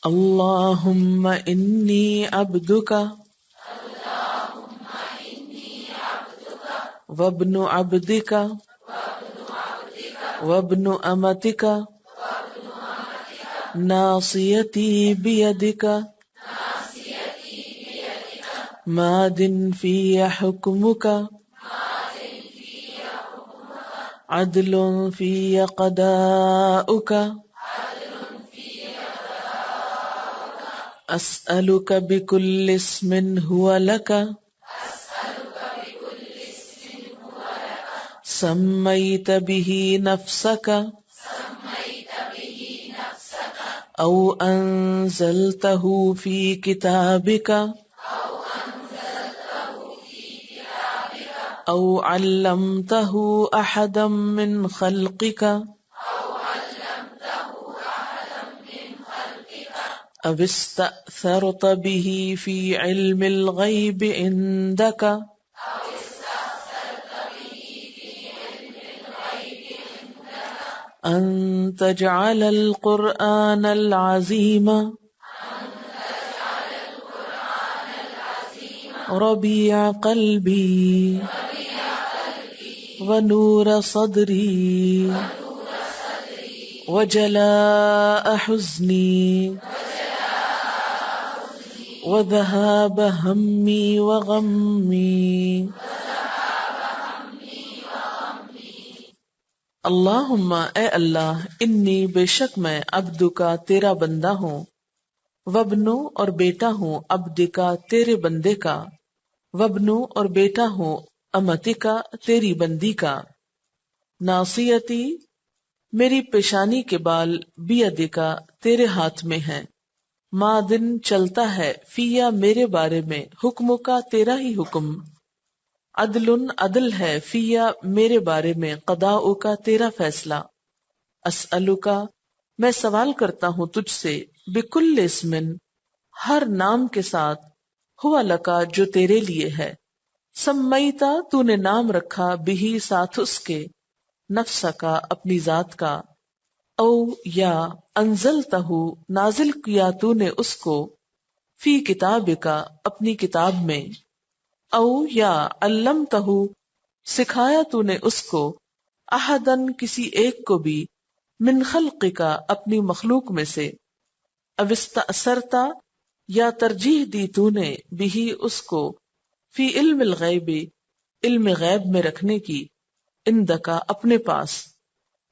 اللہم انی عبدک وابن عبدک وابن امتک ناصیتی بیدک ماض فی حکمک عدل فی قضاؤک اسألک بکل اسم هو لک سمیت به نفسک او انزلته فی کتابک او علمته احدا من خلقک او استأثرت به فی علم الغیب عندک ان تجعل القرآن العظیم ربیع قلبی ونور صدری وجلاء حزنی وذهاب ہمی وغمی اللہم اے اللہ انی بے شک میں عبدکا تیرا بندہ ہوں وابنو اور بیٹا ہوں عبدکا تیرے بندے کا وابنو اور بیٹا ہوں امتکا تیری بندی کا ناصیتی میری پیشانی کے بال بیدکا تیرے ہاتھ میں ہیں ما دن چلتا ہے فیا میرے بارے میں حکم کا تیرا ہی حکم عدل عدل ہے فیا میرے بارے میں قضاء کا تیرا فیصلہ اسألک میں سوال کرتا ہوں تجھ سے بکل اسم ہر نام کے ساتھ ہوا لکا جو تیرے لیے ہے سمیتا تو نے نام رکھا بہی ساتھ اس کے نفس کا اپنی ذات کا او یا انزلتہ نازل کیا تو نے اس کو فی کتاب کا اپنی کتاب میں او یا علمتہ سکھایا تو نے اس کو احدن کسی ایک کو بھی من خلق کا اپنی مخلوق میں سے او استأثرتا یا ترجیح دی تو نے بھی اس کو فی علم الغیب علم غیب میں رکھنے کی اندکا اپنے پاس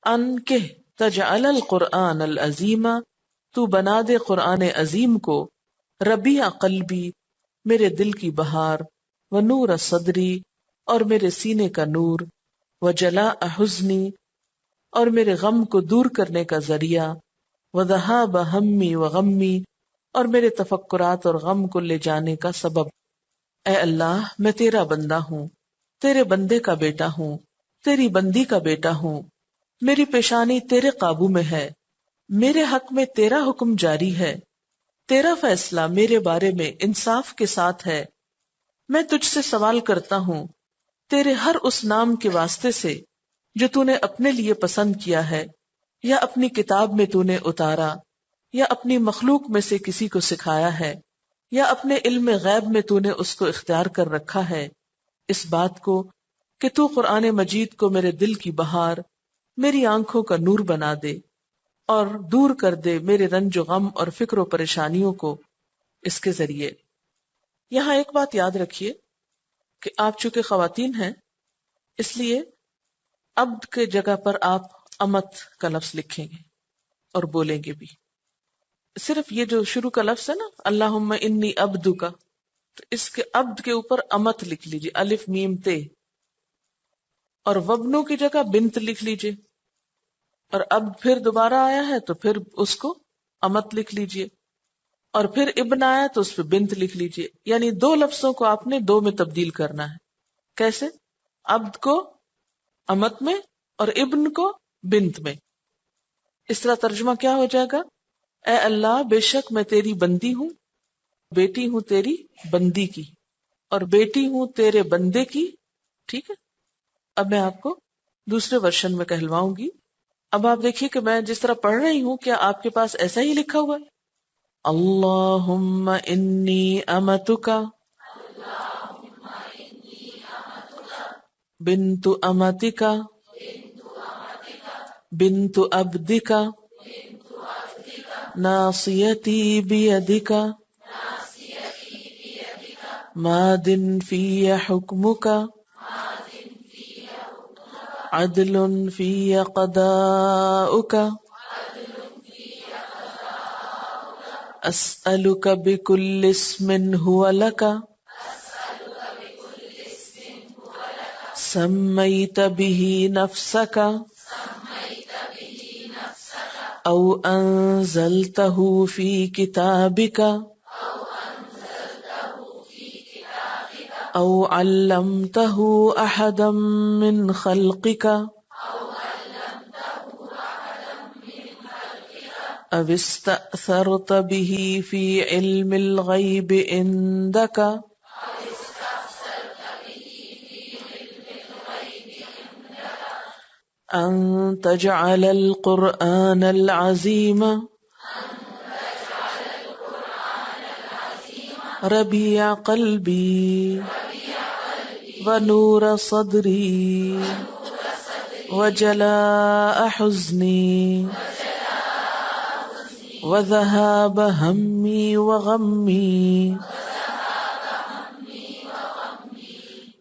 ان کہ تجعل القرآن العظیم تو بنا دے قرآن عظیم کو ربیع قلبی میرے دل کی بہار ونور صدری اور میرے سینے کا نور وجلاء حزنی اور میرے غم کو دور کرنے کا ذریعہ وذہاب ہمی وغمی اور میرے تفکرات اور غم کو لے جانے کا سبب اے اللہ میں تیرا بندہ ہوں تیرے بندے کا بیٹا ہوں تیری بندی کا بیٹا ہوں میری پیشانی تیرے قابو میں ہے میرے حق میں تیرا حکم جاری ہے تیرا فیصلہ میرے بارے میں انصاف کے ساتھ ہے میں تجھ سے سوال کرتا ہوں تیرے ہر اس نام کے واسطے سے جو تو نے اپنے لیے پسند کیا ہے یا اپنی کتاب میں تو نے اتارا یا اپنی مخلوق میں سے کسی کو سکھایا ہے یا اپنے علم غیب میں تو نے اس کو اختیار کر رکھا ہے اس بات کو کہ تو قرآن مجید کو میرے دل کی بہار میری آنکھوں کا نور بنا دے اور دور کر دے میرے رنج و غم اور فکر و پریشانیوں کو اس کے ذریعے۔ یہاں ایک بات یاد رکھیے کہ آپ چونکہ خواتین ہیں اس لیے عبد کے جگہ پر آپ امت کا لفظ لکھیں گے اور بولیں گے بھی۔ صرف یہ جو شروع کا لفظ ہے نا اللہم انی عبدک، تو اس کے عبد کے اوپر امت لکھ لیجیے، الف میم تے، اور وبنو کی جگہ بنت لکھ لیجیے، اور اب پھر دوبارہ آیا ہے تو پھر اس کو امت لکھ لیجیے، اور پھر ابن آیا تو اس پہ بنت لکھ لیجیے۔ یعنی دو لفظوں کو آپ نے دو میں تبدیل کرنا ہے۔ کیسے؟ عبد کو امت میں اور ابن کو بنت میں۔ اس طرح ترجمہ کیا ہو جائے گا؟ اے اللہ بے شک میں تیری بندی ہوں، بیٹی ہوں تیری بندی کی، اور بیٹی ہوں تیرے بندے کی۔ ٹھیک ہے، اب میں آپ کو دوسرے ورژن میں کہلواؤں گی۔ اب آپ دیکھیے کہ میں جس طرح پڑھ رہی ہوں کیا آپ کے پاس ایسا ہی لکھا ہوا ہے؟ اللهم إني أمتك بنت أمتك بنت عبدك ناصيتي بيدك ماض في حكمك عدل في قضاؤك أسألك بكل اسم هو لك سميت به نفسك أو أنزلته في كتابك أو علمته أحدا من خلقك أو استأثرت به في علم الغيب عندك أن تجعل القرآن العظيم ربيع قلبي ونور صدري وجلاء حزني وذهاب همي وغمي